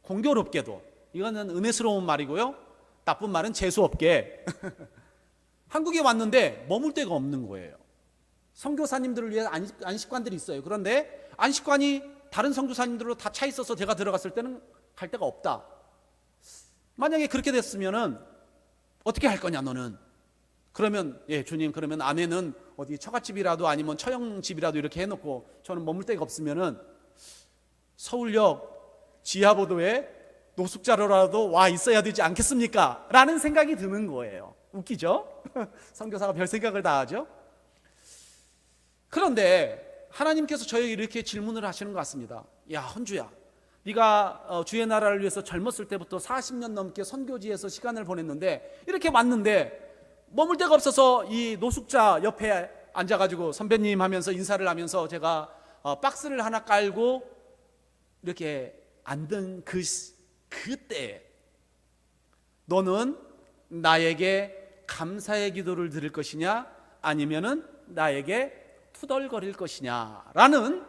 공교롭게도 이거는 은혜스러운 말이고요, 나쁜 말은 재수없게 한국에 왔는데 머물 데가 없는 거예요. 선교사님들을 위해 안식관들이 있어요. 그런데 안식관이 다른 선교사님들로 다 차 있어서 제가 들어갔을 때는 갈 데가 없다. 만약에 그렇게 됐으면은 어떻게 할 거냐 너는? 그러면 예 주님, 그러면 아내는 어디 처갓집이라도 아니면 처형집이라도 이렇게 해놓고 저는 머물 데가 없으면은 서울역 지하보도에 노숙자로라도 와 있어야 되지 않겠습니까? 라는 생각이 드는 거예요. 웃기죠? 선교사가 별 생각을 다 하죠. 그런데 하나님께서 저에게 이렇게 질문을 하시는 것 같습니다. 야 헌주야, 네가 주의 나라를 위해서 젊었을 때부터 40년 넘게 선교지에서 시간을 보냈는데 이렇게 왔는데 머물 데가 없어서 이 노숙자 옆에 앉아가지고 선배님 하면서 인사를 하면서 제가 박스를 하나 깔고 이렇게 앉은 그때 너는 나에게 감사의 기도를 드릴 것이냐 아니면은 나에게 투덜거릴 것이냐 라는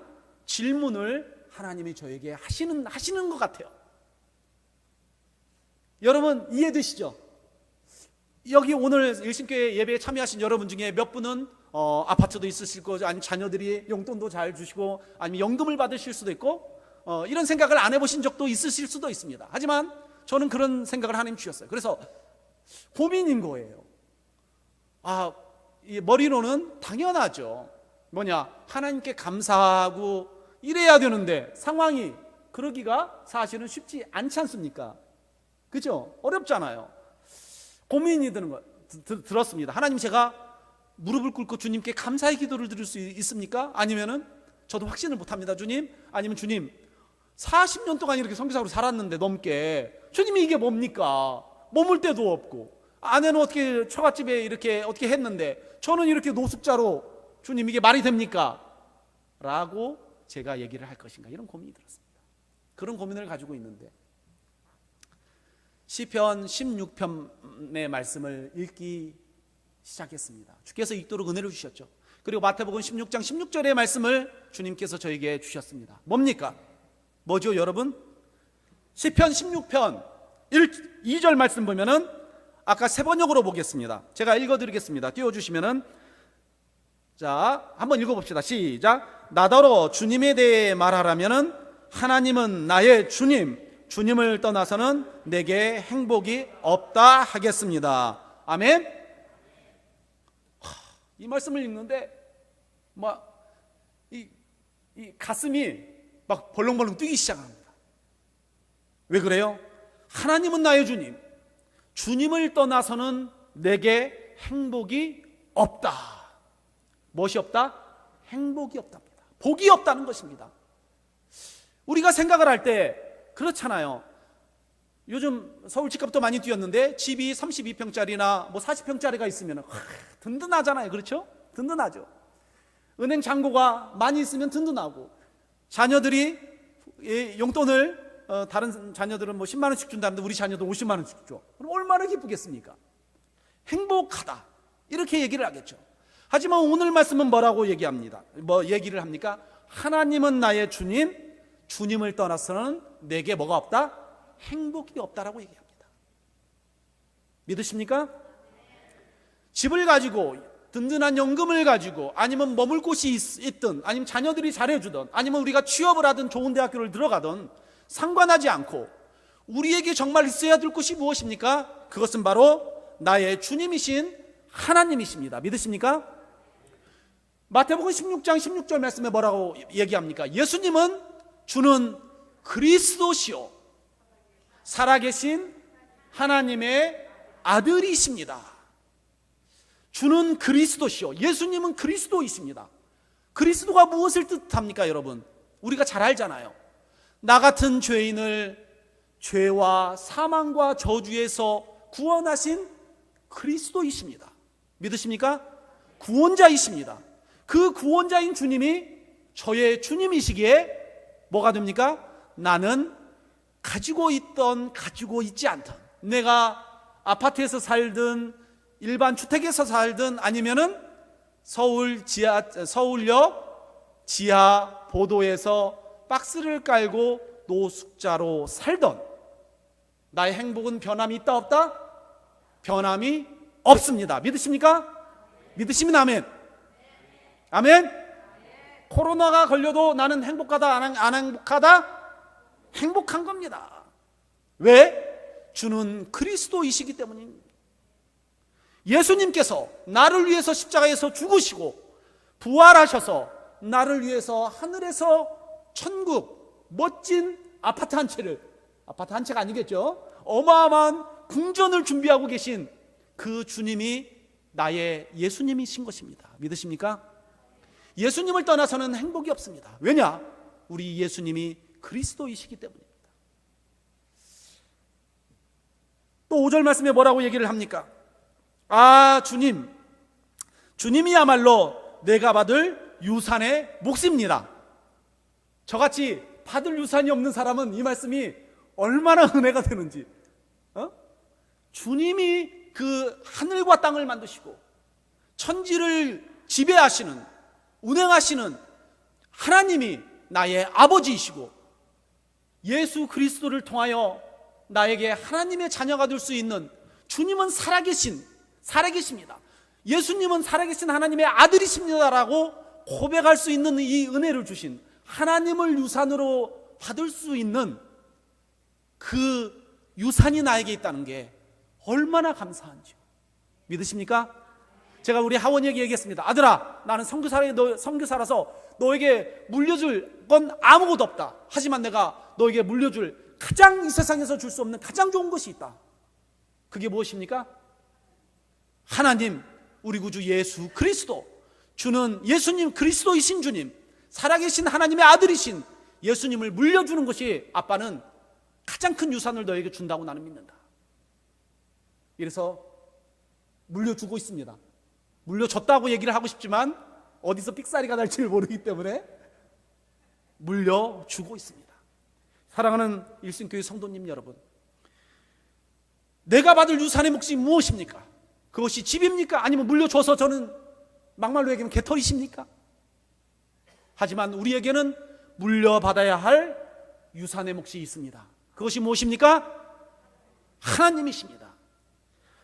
질문을 하나님이 저에게 하시는 것 같아요. 여러분 이해되시죠? 여기 오늘 일신교회 예배에 참여하신 여러분 중에 몇 분은 아파트도 있으실 거죠. 아니면 자녀들이 용돈도 잘 주시고 아니면 연금을 받으실 수도 있고 이런 생각을 안 해보신 적도 있으실 수도 있습니다. 하지만 저는 그런 생각을 하나님 주셨어요. 그래서 고민인 거예요. 이 머리로는 당연하죠. 뭐냐, 하나님께 감사하고 이래야 되는데 상황이 그러기가 사실은 쉽지 않지 않습니까? 그죠? 어렵잖아요. 고민이 드는 거 들었습니다. 하나님, 제가 무릎을 꿇고 주님께 감사의 기도를 드릴 수 있습니까? 아니면은 저도 확신을 못합니다. 주님, 아니면 주님 40년 동안 이렇게 선교사로 살았는데 넘게 주님이 이게 뭡니까? 머물 데도 없고 아내는 어떻게 처갓집에 이렇게 어떻게 했는데 저는 이렇게 노숙자로 주님 이게 말이 됩니까? 라고 제가 얘기를 할 것인가, 이런 고민이 들었습니다. 그런 고민을 가지고 있는데 시편 16편의 말씀을 읽기 시작했습니다. 주께서 읽도록 은혜를 주셨죠. 그리고 마태복음 16장 16절의 말씀을 주님께서 저에게 주셨습니다. 뭡니까? 뭐죠 여러분? 시편 16편 2절 말씀 보면은 아까 세 번역으로 보겠습니다. 제가 읽어드리겠습니다. 띄워주시면은, 자 한번 읽어봅시다. 시작. 나더러 주님에 대해 말하라면은 하나님은 나의 주님, 주님을 떠나서는 내게 행복이 없다 하겠습니다. 아멘. 이 말씀을 읽는데 이 가슴이 막 벌렁벌렁 뛰기 시작합니다. 왜 그래요? 하나님은 나의 주님, 주님을 떠나서는 내게 행복이 없다. 무엇이 없다? 행복이 없답니다. 복이 없다는 것입니다. 우리가 생각을 할 때 그렇잖아요. 요즘 서울 집값도 많이 뛰었는데 집이 32평짜리나 뭐 40평짜리가 있으면 든든하잖아요. 그렇죠? 든든하죠. 은행 잔고가 많이 있으면 든든하고, 자녀들이 용돈을 다른 자녀들은 뭐 10만 원씩 준다는데 우리 자녀들 50만 원씩 줘. 그럼 얼마나 기쁘겠습니까? 행복하다, 이렇게 얘기를 하겠죠. 하지만 오늘 말씀은 뭐라고 얘기합니다. 뭐 얘기를 합니까? 하나님은 나의 주님, 주님을 떠나서는 내게 뭐가 없다? 행복이 없다라고 얘기합니다. 믿으십니까? 집을 가지고, 든든한 연금을 가지고, 아니면 머물 곳이 있든, 아니면 자녀들이 잘해주든, 아니면 우리가 취업을 하든 좋은 대학교를 들어가든 상관하지 않고 우리에게 정말 있어야 될 것이 무엇입니까? 그것은 바로 나의 주님이신 하나님이십니다. 믿으십니까? 마태복음 16장 16절 말씀에 뭐라고 얘기합니까? 예수님은 주는 그리스도시요 살아계신 하나님의 아들이십니다. 주는 그리스도시요, 예수님은 그리스도이십니다. 그리스도가 무엇을 뜻합니까 여러분? 우리가 잘 알잖아요. 나 같은 죄인을 죄와 사망과 저주에서 구원하신 그리스도이십니다. 믿으십니까? 구원자이십니다. 그 구원자인 주님이 저의 주님이시기에 뭐가 됩니까? 나는 가지고 있던 가지고 있지 않던, 내가 아파트에서 살든 일반 주택에서 살든 아니면은 서울역 지하 보도에서 박스를 깔고 노숙자로 살던, 나의 행복은 변함이 있다 없다? 변함이 없습니다. 믿으십니까? 믿으시면 아멘. 아멘. 코로나가 걸려도 나는 행복하다 안 행복하다? 행복한 겁니다. 왜? 주는 그리스도이시기 때문입니다. 예수님께서 나를 위해서 십자가에서 죽으시고 부활하셔서 나를 위해서 하늘에서 천국 멋진 아파트 한 채가 아니겠죠, 어마어마한 궁전을 준비하고 계신 그 주님이 나의 예수님이신 것입니다. 믿으십니까? 예수님을 떠나서는 행복이 없습니다. 왜냐? 우리 예수님이 그리스도이시기 때문입니다. 또 5절 말씀에 뭐라고 얘기를 합니까? 주님이야말로 내가 받을 유산의 몫입니다. 저같이 받을 유산이 없는 사람은 이 말씀이 얼마나 은혜가 되는지. 주님이 그 하늘과 땅을 만드시고 천지를 지배하시는, 운행하시는 하나님이 나의 아버지이시고 예수 그리스도를 통하여 나에게 하나님의 자녀가 될 수 있는 주님은 살아계십니다. 예수님은 살아계신 하나님의 아들이십니다라고 고백할 수 있는 이 은혜를 주신, 하나님을 유산으로 받을 수 있는 그 유산이 나에게 있다는 게 얼마나 감사한지요. 믿으십니까? 제가 우리 하원이에게 얘기했습니다. 아들아, 나는 선교사라서 너에게 물려줄 건 아무것도 없다. 하지만 내가 너에게 물려줄 가장 이 세상에서 줄 수 없는 가장 좋은 것이 있다. 그게 무엇입니까? 하나님, 우리 구주 예수 그리스도, 주는 예수님 그리스도이신 주님, 살아계신 하나님의 아들이신 예수님을 물려주는 것이 아빠는 가장 큰 유산을 너에게 준다고 나는 믿는다. 이래서 물려주고 있습니다. 물려줬다고 얘기를 하고 싶지만 어디서 삑사리가 날지를 모르기 때문에 물려주고 있습니다. 사랑하는 일신교회 성도님 여러분, 내가 받을 유산의 몫이 무엇입니까? 그것이 집입니까? 아니면 물려줘서 저는 막말로 얘기하면 개털이십니까? 하지만 우리에게는 물려받아야 할 유산의 몫이 있습니다. 그것이 무엇입니까? 하나님이십니다.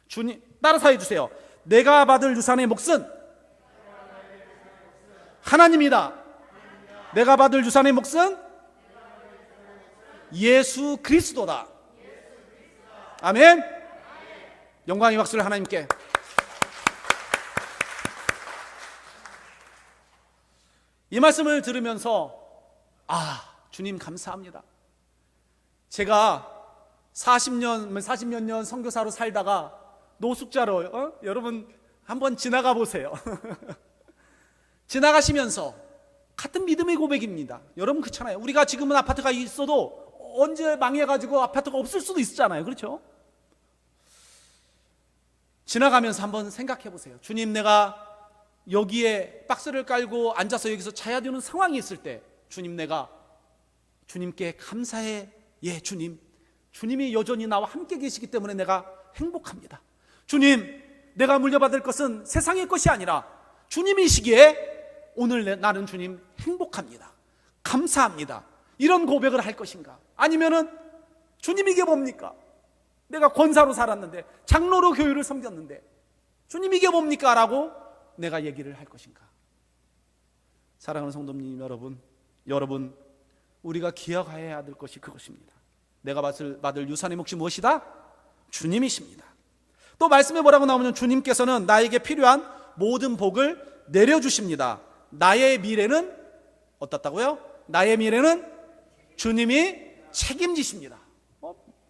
주님, 따라서 해주세요. 내가 받을 유산의 몫은 하나님이다. 내가 받을 유산의 몫은 예수 그리스도다. 아멘. 영광의 박수를 하나님께. 이 말씀을 들으면서 주님 감사합니다. 제가 40몇 년 선교사로 살다가 노숙자로 여러분 한번 지나가 보세요. 지나가시면서 같은 믿음의 고백입니다. 여러분 그렇잖아요. 우리가 지금은 아파트가 있어도 언제 망해가지고 아파트가 없을 수도 있잖아요. 그렇죠? 지나가면서 한번 생각해 보세요. 주님, 내가 여기에 박스를 깔고 앉아서 여기서 자야 되는 상황이 있을 때 주님, 내가 주님께 감사해. 예, 주님이 여전히 나와 함께 계시기 때문에 내가 행복합니다. 주님, 내가 물려받을 것은 세상의 것이 아니라 주님이시기에 오늘 나는 주님 행복합니다. 감사합니다. 이런 고백을 할 것인가? 아니면은 주님, 이게 뭡니까? 내가 권사로 살았는데, 장로로 교회를 섬겼는데 주님, 이게 뭡니까? 라고 내가 얘기를 할 것인가? 사랑하는 성도님 여러분, 우리가 기억해야 될 것이 그것입니다. 내가 받을 유산의 몫이 무엇이다? 주님이십니다. 또 말씀에 뭐라고 나오면 주님께서는 나에게 필요한 모든 복을 내려주십니다. 나의 미래는 어떻다고요? 나의 미래는 주님이 책임지십니다.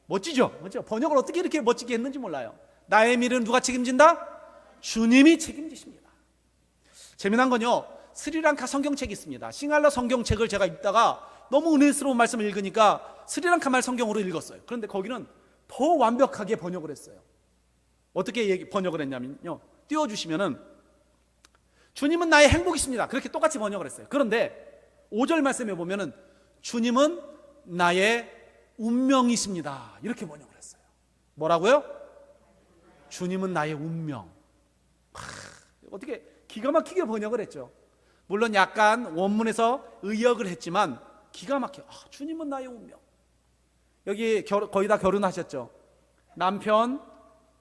멋지죠? 번역을 어떻게 이렇게 멋지게 했는지 몰라요. 나의 미래는 누가 책임진다? 주님이 책임지십니다. 재미난 건요, 스리랑카 성경책이 있습니다. 싱할라 성경책을 제가 읽다가 너무 은혜스러운 말씀을 읽으니까 스리랑카 말 성경으로 읽었어요. 그런데 거기는 더 완벽하게 번역을 했어요. 어떻게 번역을 했냐면요, 띄워주시면은 주님은 나의 행복이십니다. 그렇게 똑같이 번역을 했어요. 그런데 5절 말씀에 보면은 주님은 나의 운명이십니다. 이렇게 번역을 했어요. 뭐라고요? 주님은 나의 운명. 어떻게 기가 막히게 번역을 했죠. 물론 약간 원문에서 의역을 했지만 기가 막혀. 주님은 나의 운명. 여기 거의 다 결혼하셨죠? 남편,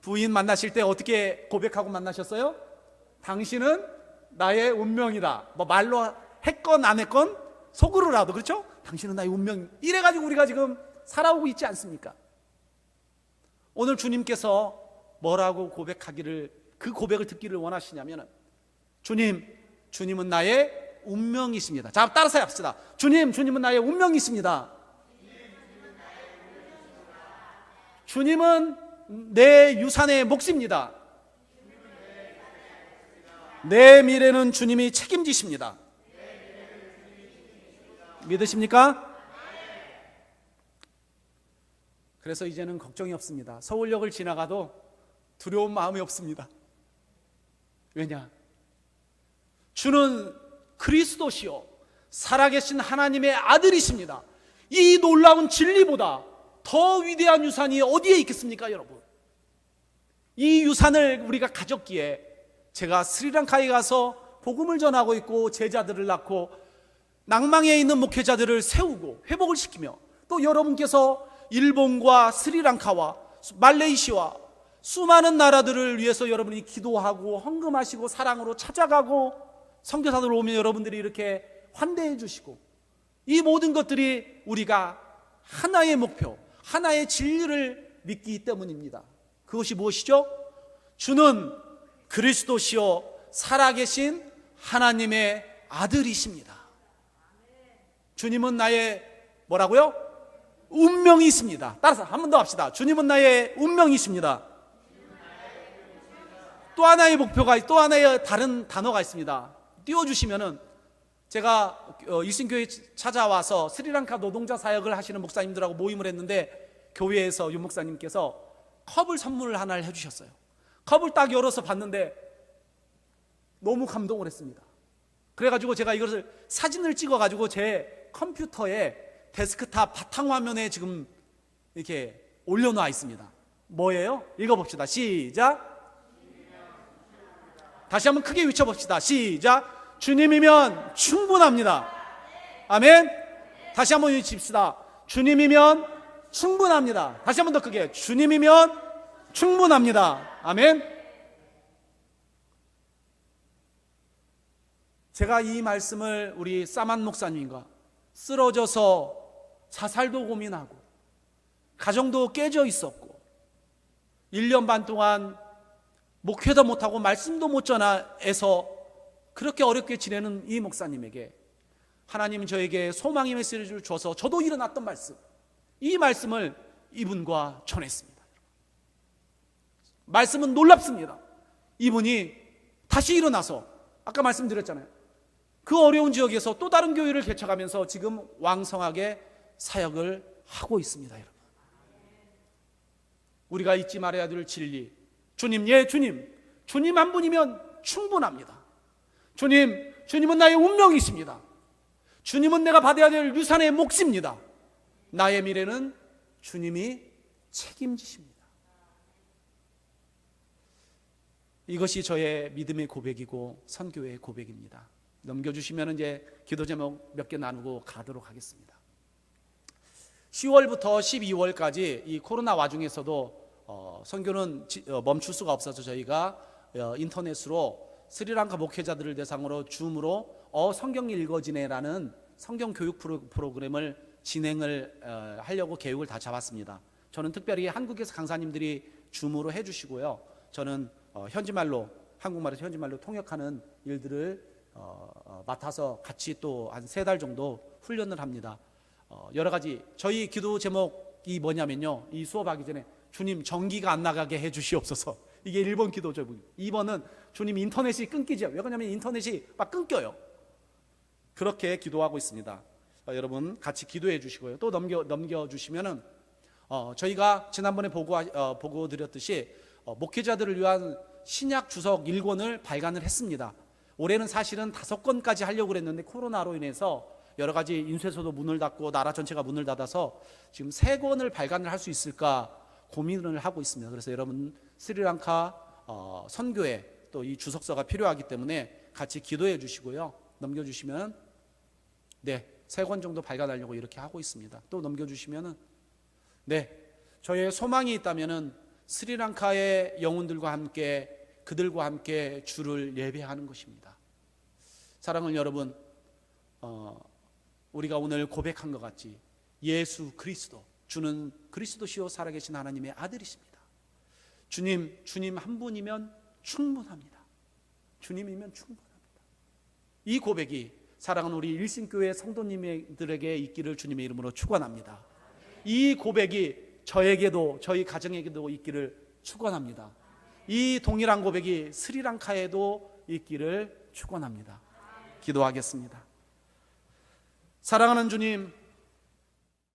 부인 만나실 때 어떻게 고백하고 만나셨어요? 당신은 나의 운명이다. 뭐 말로 했건 안 했건 속으로라도, 그렇죠? 당신은 나의 운명. 이래가지고 우리가 지금 살아오고 있지 않습니까? 오늘 주님께서 뭐라고 고백하기를, 그 고백을 듣기를 원하시냐면, 주님은 나의 운명이십니다. 자, 따라서 합시다. 주님은 나의 운명이십니다. 주님은 내 유산의 몫입니다. 내 미래는 주님이 책임지십니다. 믿으십니까? 그래서 이제는 걱정이 없습니다. 서울역을 지나가도 두려운 마음이 없습니다. 왜냐? 주는 그리스도시요 살아계신 하나님의 아들이십니다. 이 놀라운 진리보다 더 위대한 유산이 어디에 있겠습니까, 여러분? 이 유산을 우리가 가졌기에 제가 스리랑카에 가서 복음을 전하고 있고 제자들을 낳고 낭망에 있는 목회자들을 세우고 회복을 시키며, 또 여러분께서 일본과 스리랑카와 말레이시아 수많은 나라들을 위해서 여러분이 기도하고 헌금하시고 사랑으로 찾아가고 선교사들 오면 여러분들이 이렇게 환대해 주시고, 이 모든 것들이 우리가 하나의 목표, 하나의 진리를 믿기 때문입니다. 그것이 무엇이죠? 주는 그리스도시요 살아계신 하나님의 아들이십니다. 주님은 나의 뭐라고요? 운명이 있습니다. 따라서 한 번 더 합시다. 주님은 나의 운명이십니다. 또 하나의 목표가, 또 하나의 다른 단어가 있습니다. 띄워주시면은, 제가 일신교회 찾아와서 스리랑카 노동자 사역을 하시는 목사님들하고 모임을 했는데, 교회에서 윤 목사님께서 컵을 선물을 하나를 해주셨어요. 컵을 딱 열어서 봤는데 너무 감동을 했습니다. 그래가지고 제가 이것을 사진을 찍어가지고 제 컴퓨터에 데스크탑 바탕화면에 지금 이렇게 올려놓아 있습니다. 뭐예요? 읽어봅시다. 시작. 다시 한번 크게 외쳐봅시다. 시작. 주님이면 충분합니다. 아멘. 다시 한번 외칩시다. 주님이면 충분합니다. 다시 한번 더 크게. 주님이면 충분합니다. 아멘. 제가 이 말씀을 우리 사만 목사님과 쓰러져서 자살도 고민하고 가정도 깨져 있었고 1년 반 동안 목회도 못하고 말씀도 못 전해서 그렇게 어렵게 지내는 이 목사님에게 하나님 저에게 소망의 메시지를 줘서 저도 일어났던 말씀, 이 말씀을 이분과 전했습니다. 말씀은 놀랍습니다. 이분이 다시 일어나서 아까 말씀드렸잖아요. 그 어려운 지역에서 또 다른 교회를 개척하면서 지금 왕성하게 사역을 하고 있습니다. 여러분, 우리가 잊지 말아야 될 진리, 주님, 예 주님 한 분이면 충분합니다. 주님은 나의 운명이십니다. 주님은 내가 받아야 될 유산의 몫입니다. 나의 미래는 주님이 책임지십니다. 이것이 저의 믿음의 고백이고 선교의 고백입니다. 넘겨주시면 이제 기도 제목 몇 개 나누고 가도록 하겠습니다. 10월부터 12월까지 이 코로나 와중에서도 선교는 멈출 수가 없어서 저희가 인터넷으로 스리랑카 목회자들을 대상으로 줌으로 성경이 읽어지네라는 성경 교육 프로그램을 진행을 하려고 계획을 다 잡았습니다. 저는 특별히 한국에서 강사님들이 줌으로 해주시고요. 저는 현지말로, 한국말에서 현지말로 통역하는 일들을 맡아서 같이 또 한 3달 정도 훈련을 합니다. 여러 가지 저희 기도 제목이 뭐냐면요, 이 수업하기 전에 주님 전기가 안 나가게 해주시옵소서. 이게 1번 기도 제목. 2번은 주님 인터넷이 끊기죠. 왜 그러냐면 인터넷이 막 끊겨요. 그렇게 기도하고 있습니다. 여러분 같이 기도해 주시고요. 또 넘겨주시면은 저희가 지난번에 보고 드렸듯이 목회자들을 위한 신약 주석 1권을 발간을 했습니다. 올해는 사실은 5권까지 하려고 했는데 코로나로 인해서 여러 가지 인쇄소도 문을 닫고 나라 전체가 문을 닫아서 지금 3권을 발간을 할 수 있을까 고민을 하고 있습니다. 그래서 여러분 스리랑카 선교에 또 이 주석서가 필요하기 때문에 같이 기도해 주시고요. 넘겨주시면, 네, 3권 정도 발간하려고 이렇게 하고 있습니다. 또 넘겨주시면은 네, 저의 소망이 있다면은 스리랑카의 영혼들과 함께 그들과 함께 주를 예배하는 것입니다. 사랑하는 여러분, 우리가 오늘 고백한 것 같이 예수 그리스도, 주는 그리스도시요 살아계신 하나님의 아들이십니다. 주님 한 분이면 충분합니다. 주님이면 충분합니다. 이 고백이 사랑하는 우리 일신교회 성도님들에게 있기를 주님의 이름으로 축원합니다. 이 고백이 저에게도 저희 가정에게도 있기를 축원합니다. 이 동일한 고백이 스리랑카에도 있기를 축원합니다. 기도하겠습니다. 사랑하는 주님,